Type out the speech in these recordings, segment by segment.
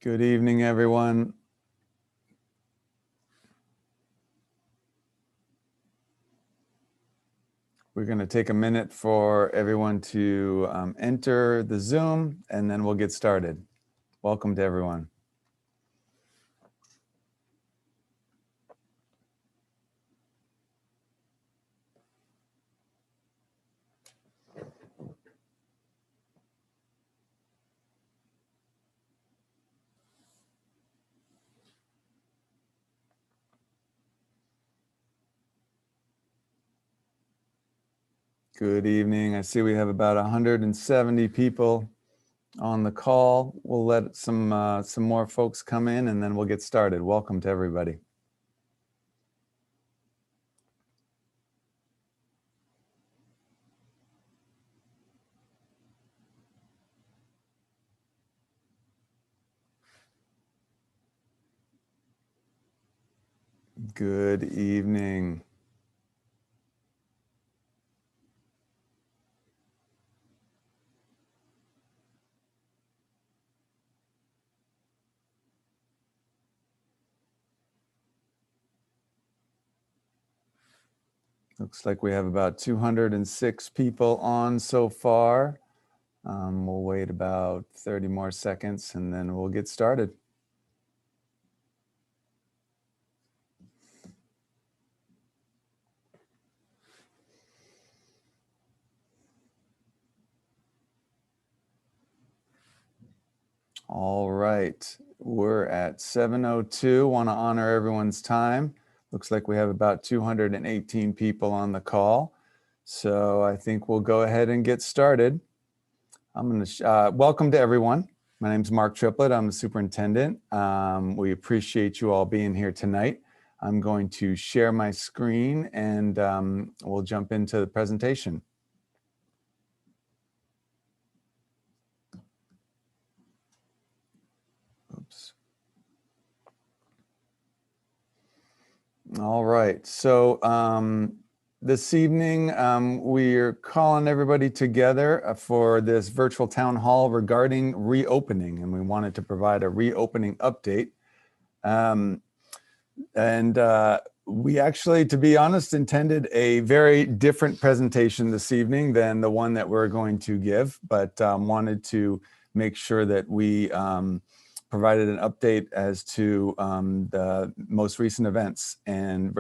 Good evening, everyone. We're going to take a minute for everyone to enter the Zoom, and then we'll get started. Welcome to everyone. Good evening. I see we have about 170 people on the call. We'll let some more folks come in, and then we'll get started. Welcome to everybody. Good evening. Looks like we have about 206 people on so far. We'll wait about 30 more seconds and then we'll get started. All right, we're at 7:02. Want to honor everyone's time. Looks like we have about 218 people on the call. So I think we'll go ahead and get started. I'm going to welcome to everyone. My name's Mark Triplett. I'm the superintendent. We appreciate you all being here tonight. I'm going to share my screen and we'll jump into the presentation. Oops. All right, so this evening we're calling everybody together for this virtual town hall regarding reopening, and we wanted to provide a reopening update. We actually, to be honest, intended a very different presentation this evening than the one that we're going to give, but wanted to make sure that we provided an update as to the most recent events and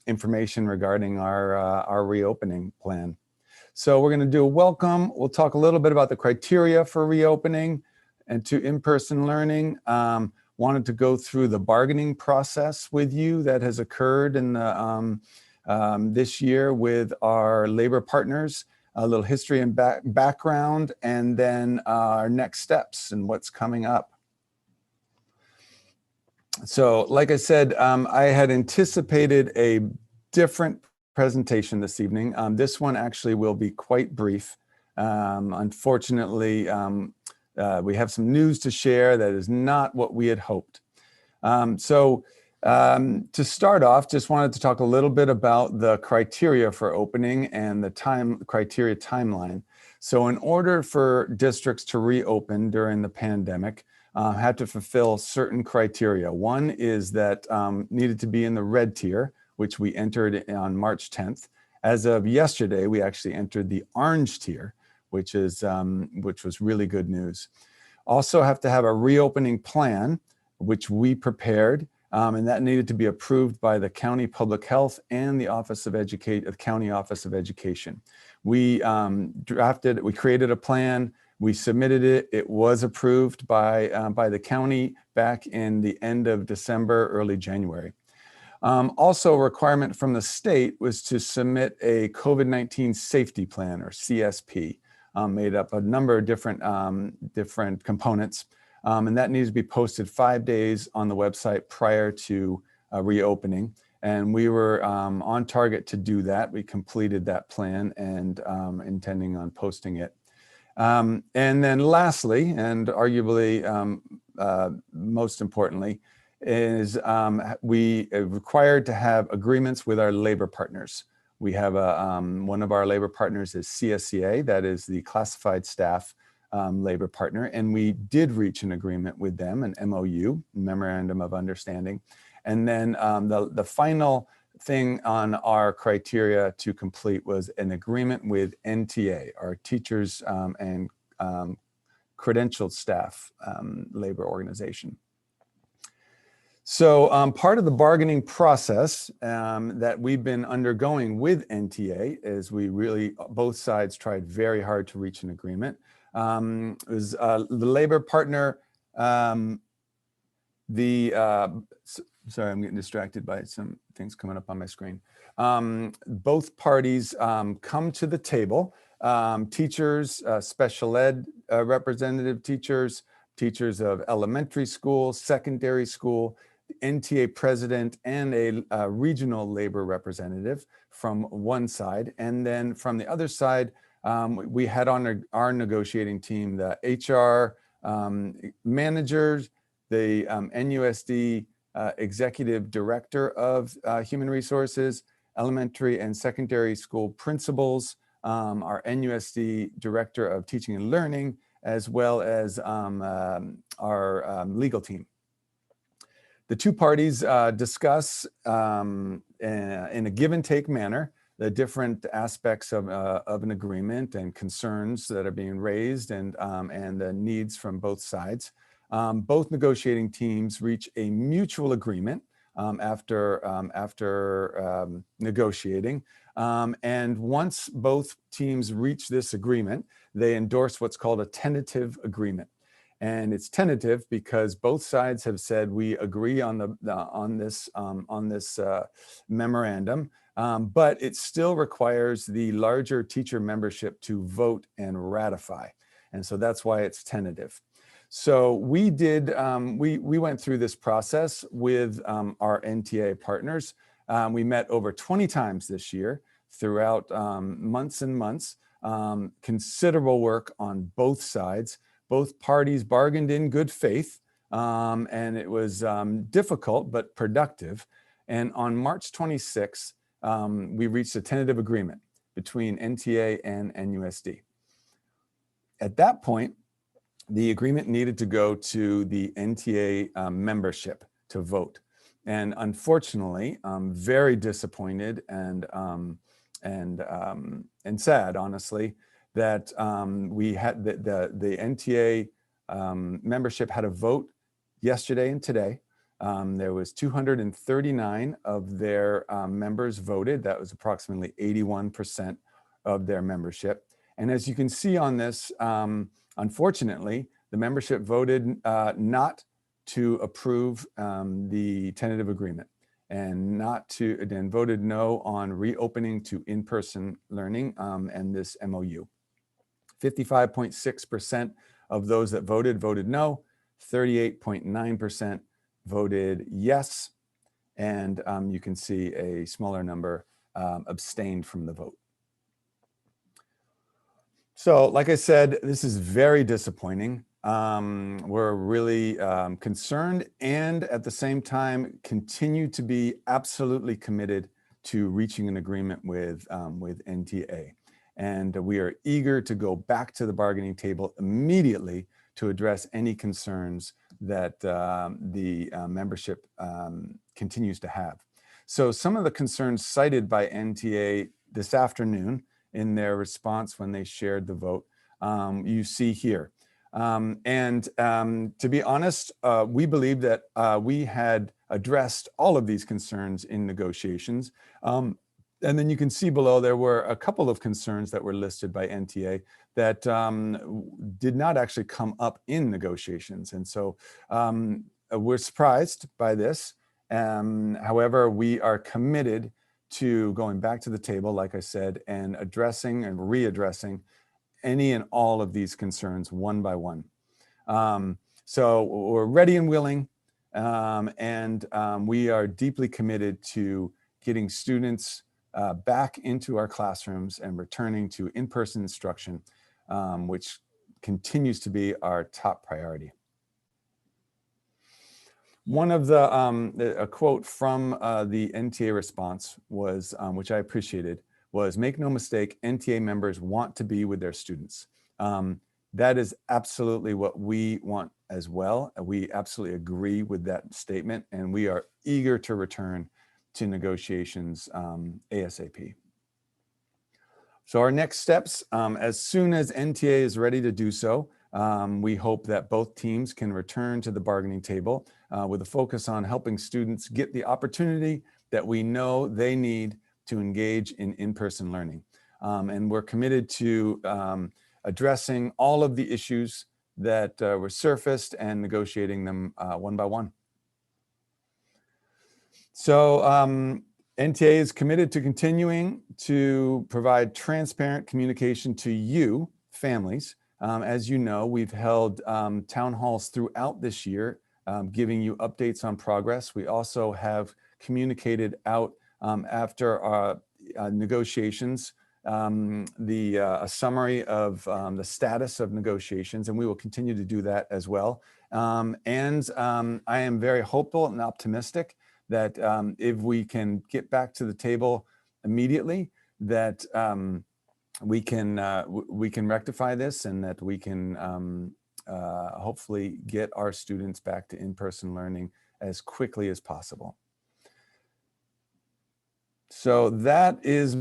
information regarding our reopening plan. So we're going to do a welcome. We'll talk a little bit about the criteria for reopening and to in-person learning. Wanted to go through the bargaining process with you that has occurred in the, this year with our labor partners, a little history and background, and then our next steps and what's coming up. So like I said, I had anticipated a different presentation this evening. This one actually will be quite brief. Unfortunately, we have some news to share that is not what we had hoped. To start off, just wanted to talk a little bit about the criteria for opening and the criteria timeline. So in order for districts to reopen during the pandemic, had to fulfill certain criteria. One is that needed to be in the red tier, which we entered on March 10th. As of yesterday, we actually entered the orange tier, which was really good news. Also have to have a reopening plan, which we prepared, and that needed to be approved by the County Public Health and the County Office of Education. We we created a plan, we submitted it, it was approved by the county back in the end of December, early January. Also, a requirement from the state was to submit a COVID-19 safety plan, or CSP, made up a number of different components. And that needs to be posted 5 days on the website prior to reopening. And we were on target to do that. We completed that plan and intending on posting it. And then lastly, and arguably most importantly, is we are required to have agreements with our labor partners. We have one of our labor partners is CSEA, that is the classified staff labor partner, and we did reach an agreement with them, an MOU, Memorandum of Understanding. And then the final thing on our criteria to complete was an agreement with NTA, our teachers and credentialed staff labor organization. So part of the bargaining process that we've been undergoing with NTA is both sides tried very hard to reach an agreement. It was the labor partner, sorry, I'm getting distracted by some things coming up on my screen. Both parties come to the table, teachers, special ed representative teachers, teachers of elementary school, secondary school, NTA president, and a regional labor representative from one side. And then from the other side, we had on our negotiating team the HR managers, the NUSD executive director of human resources, elementary and secondary school principals, our NUSD director of teaching and learning, as well as our legal team. The two parties discuss in a give and take manner the different aspects of an agreement and concerns that are being raised and the needs from both sides. Both negotiating teams reach a mutual agreement after negotiating. And once both teams reach this agreement, they endorse what's called a tentative agreement. And it's tentative because both sides have said we agree on this memorandum, but it still requires the larger teacher membership to vote and ratify. And so that's why it's tentative. So we did, we went through this process with our NTA partners. We met over 20 times this year throughout months and months, considerable work on both sides. Both parties bargained in good faith, and it was difficult but productive. And on March 26th, we reached a tentative agreement between NTA and NUSD. At that point, the agreement needed to go to the NTA membership to vote. And unfortunately, I'm very disappointed and sad, honestly, that we had the NTA membership had a vote yesterday and today. There was 239 of their members voted. That was approximately 81% of their membership. And as you can see on this, unfortunately, the membership voted not to approve the tentative agreement and then voted no on reopening to in-person learning and this MOU. 55.6% of those that voted no, 38.9% voted yes, and you can see a smaller number abstained from the vote. So like I said, this is very disappointing. We're really concerned and at the same time continue to be absolutely committed to reaching an agreement with NTA. And we are eager to go back to the bargaining table immediately to address any concerns that the membership continues to have. So some of the concerns cited by NTA this afternoon in their response when they shared the vote, you see here. To be honest, we believe that we had addressed all of these concerns in negotiations. And then you can see below there were a couple of concerns that were listed by NTA that did not actually come up in negotiations. And so we're surprised by this. However, we are committed to going back to the table, like I said, and addressing and readdressing any and all of these concerns one by one. So we're ready and willing, and we are deeply committed to getting students back into our classrooms and returning to in-person instruction, which continues to be our top priority. One of a quote from the NTA response was, which I appreciated, was, "Make no mistake, NTA members want to be with their students. That is absolutely what we want as well. We absolutely agree with that statement, and we are eager to return to negotiations ASAP. So our next steps, as soon as NTA is ready to do so, we hope that both teams can return to the bargaining table with a focus on helping students get the opportunity that we know they need to engage in in-person learning. And we're committed to addressing all of the issues that were surfaced and negotiating them one by one. So NTA is committed to continuing to provide transparent communication to you, families. As you know, we've held town halls throughout this year, giving you updates on progress. We also have communicated out after our negotiations, a summary of the status of negotiations, and we will continue to do that as well. I am very hopeful and optimistic that if we can get back to the table immediately, that we can rectify this, and that we can hopefully get our students back to in-person learning as quickly as possible. So that is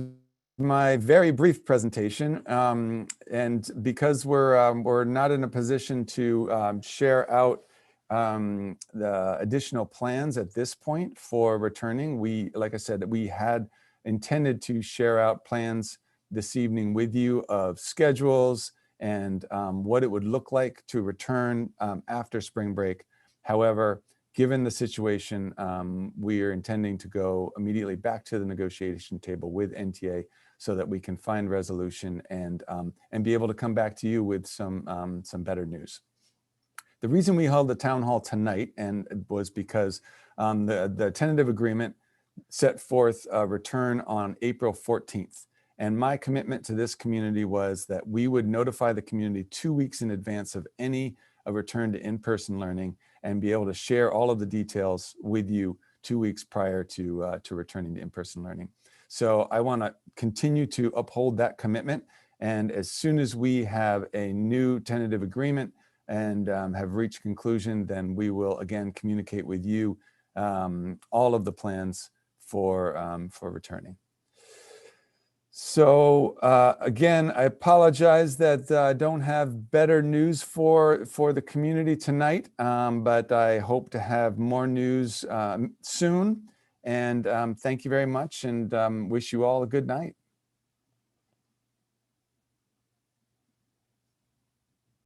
my very brief presentation, and because we're not in a position to share out the additional plans at this point for returning, like I said, we had intended to share out plans this evening with you of schedules and what it would look like to return after spring break. However, given the situation, we are intending to go immediately back to the negotiation table with NTA so that we can find resolution and be able to come back to you with some better news. The reason we held the town hall tonight was because the tentative agreement set forth a return on April 14th. And my commitment to this community was that we would notify the community 2 weeks in advance of any return to in-person learning and be able to share all of the details with you 2 weeks prior to returning to in-person learning. So I want to continue to uphold that commitment. And as soon as we have a new tentative agreement and have reached conclusion, then we will again communicate with you all of the plans for returning. So again, I apologize that I don't have better news for the community tonight, but I hope to have more news soon. And thank you very much, and wish you all a good night.